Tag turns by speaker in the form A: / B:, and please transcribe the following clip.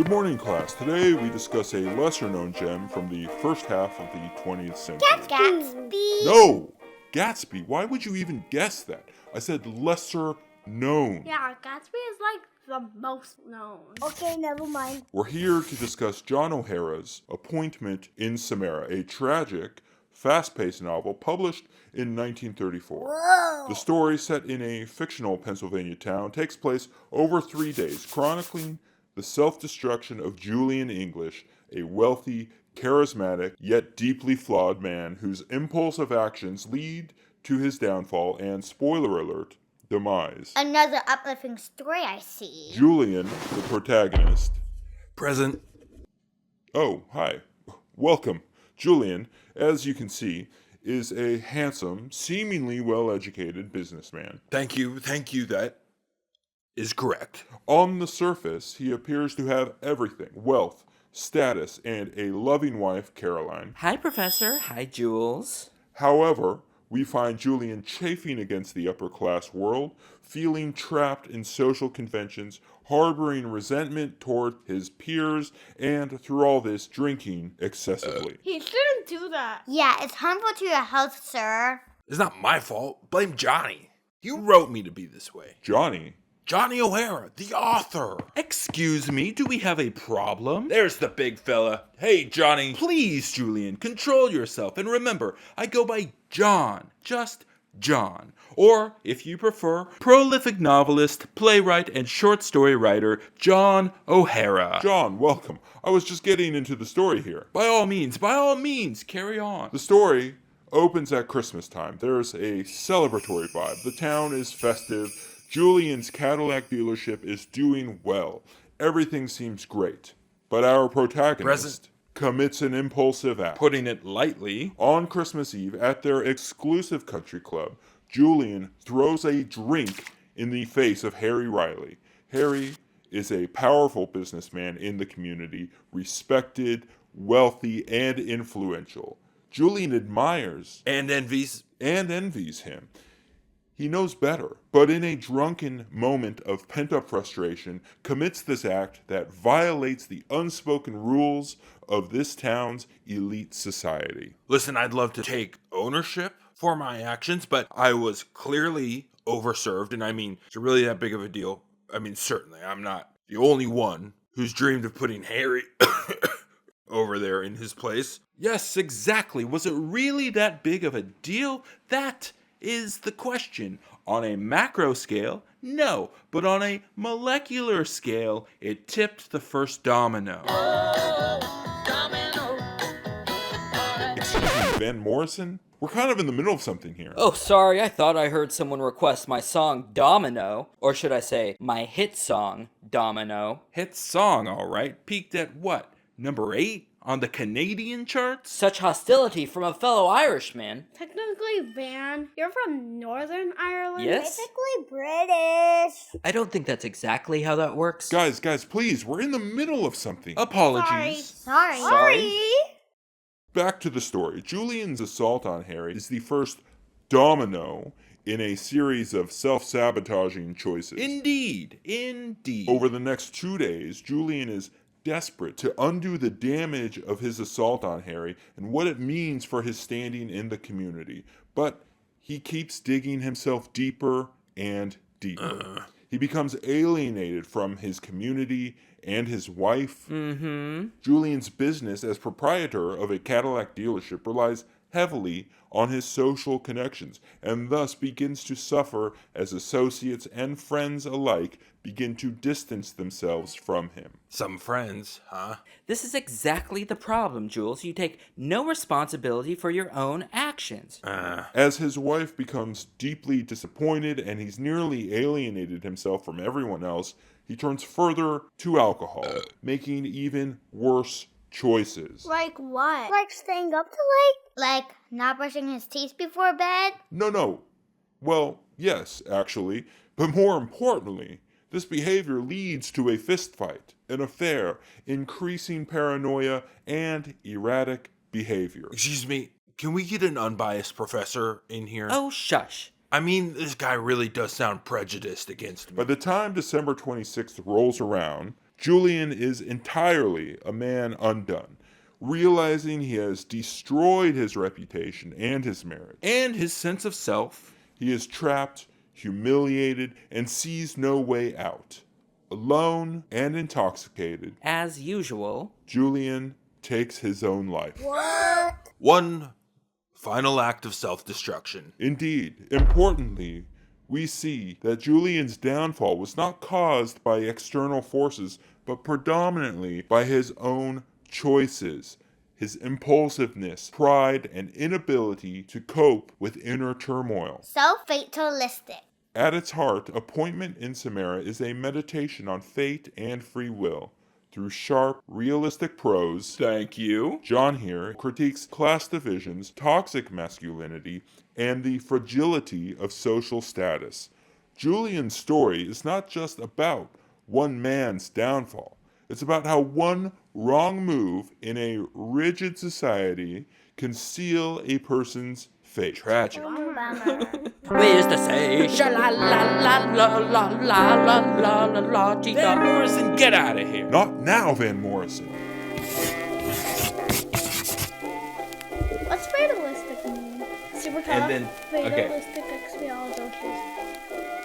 A: Good morning, class. Today we discuss a lesser-known gem from the first half of the 20th century.
B: Gatsby!
A: No! Gatsby. Why would you even guess that? I said lesser-known.
B: Yeah, Gatsby is like the most known.
C: Okay, never mind.
A: We're here to discuss John O'Hara's Appointment in Samarra, a tragic, fast-paced novel published in 1934.
C: Whoa!
A: The story, set in a fictional Pennsylvania town, takes place over 3 days, chronicling the self-destruction of Julian English, a wealthy, charismatic, yet deeply flawed man whose impulsive actions lead to his downfall and, spoiler alert, demise.
C: Another uplifting story, I see.
A: Julian, the protagonist.
D: Present.
A: Oh, hi. Welcome. Julian, as you can see, is a handsome, seemingly well-educated businessman.
D: Thank you. That is correct.
A: On the surface, he appears to have everything: wealth, status, and a loving wife, Caroline.
E: Hi, Professor. Hi, Jules.
A: However, we find Julian chafing against the upper-class world, feeling trapped in social conventions, harboring resentment toward his peers, and through all this, drinking excessively.
B: He shouldn't do that.
C: Yeah, it's harmful to your health, sir.
D: It's not my fault. Blame Johnny. You wrote me to be this way. Johnny O'Hara, the author.
E: Excuse me, do we have a problem?
D: There's the big fella. Hey, Johnny.
E: Please, Julian, control yourself. And remember, I go by John. Just John. Or, if you prefer, prolific novelist, playwright, and short story writer John O'Hara.
A: John, welcome. I was just getting into the story here.
E: By all means, carry on.
A: The story opens at Christmas time. There's a celebratory vibe. The town is festive. Julian's Cadillac dealership is doing well. Everything seems great. But our protagonist commits an impulsive act.
D: Putting it lightly.
A: On Christmas Eve, at their exclusive country club, Julian throws a drink in the face of Harry Riley. Harry is a powerful businessman in the community, respected, wealthy, and influential. Julian admires
D: And envies.
A: him. He knows better, but in a drunken moment of pent-up frustration, commits this act that violates the unspoken rules of this town's elite society.
D: Listen, I'd love to take ownership for my actions, but I was clearly overserved. And I mean, is it really that big of a deal? I mean, certainly, I'm not the only one who's dreamed of putting Harry over there in his place.
E: Yes, exactly. Was it really that big of a deal? That is the question. On a macro scale, no. But on a molecular scale, it tipped the first domino.
A: Excuse me, Van Morrison? We're kind of in the middle of something here.
F: Oh, sorry, I thought I heard someone request my song Domino, or should I say, my hit song, Domino.
E: Hit song, all right. Peaked at what? Number 8 on the Canadian charts?
F: Such hostility from a fellow Irishman.
B: Technically, Van, you're from Northern Ireland.
F: Yes?
C: Basically British.
F: I don't think that's exactly how that works.
A: Guys, please, we're in the middle of something.
E: Apologies.
C: Sorry.
A: Back to the story. Julian's assault on Harry is the first domino in a series of self-sabotaging choices.
E: Indeed.
A: Over the next 2 days, Julian is desperate to undo the damage of his assault on Harry and what it means for his standing in the community. But he keeps digging himself deeper and deeper. He becomes alienated from his community and his wife. Julian's business as proprietor of a Cadillac dealership relies heavily on his social connections, and thus begins to suffer as associates and friends alike begin to distance themselves from him.
D: Some friends, huh?
F: This is exactly the problem, Jules. You take no responsibility for your own actions.
A: As his wife becomes deeply disappointed and he's nearly alienated himself from everyone else, he turns further to alcohol, making even worse choices.
B: Like what?
C: Like staying up till late? Like not brushing his teeth before bed?
A: No. Well, yes, actually. But more importantly, this behavior leads to a fistfight, an affair, increasing paranoia, and erratic behavior.
D: Excuse me, can we get an unbiased professor in here?
F: Oh, shush.
D: I mean, this guy really does sound prejudiced against me.
A: By the time December 26th rolls around, Julian is entirely a man undone, realizing he has destroyed his reputation and his marriage.
E: And his sense of self.
A: He is trapped, humiliated, and sees no way out. Alone and intoxicated,
F: As usual.
A: Julian takes his own life.
D: One final act of self-destruction.
A: Indeed, importantly, we see that Julian's downfall was not caused by external forces, but predominantly by his own choices, his impulsiveness, pride, and inability to cope with inner turmoil.
C: So fatalistic.
A: At its heart, Appointment in Samarra is a meditation on fate and free will. Through sharp, realistic prose,
E: Thank you.
A: John here critiques class divisions, toxic masculinity, and the fragility of social status. Julian's story is not just about one man's downfall. It's about how one wrong move in a rigid society can seal a person's fate.
E: Tragic.
C: Bummer.
F: We used to say, sha la la la la la la la la la la
E: Van Morrison, get out of here.
A: Not now, Van Morrison.
B: What's fatalistic mean? Super
E: And then- okay.
B: Fatalistic expialidocious.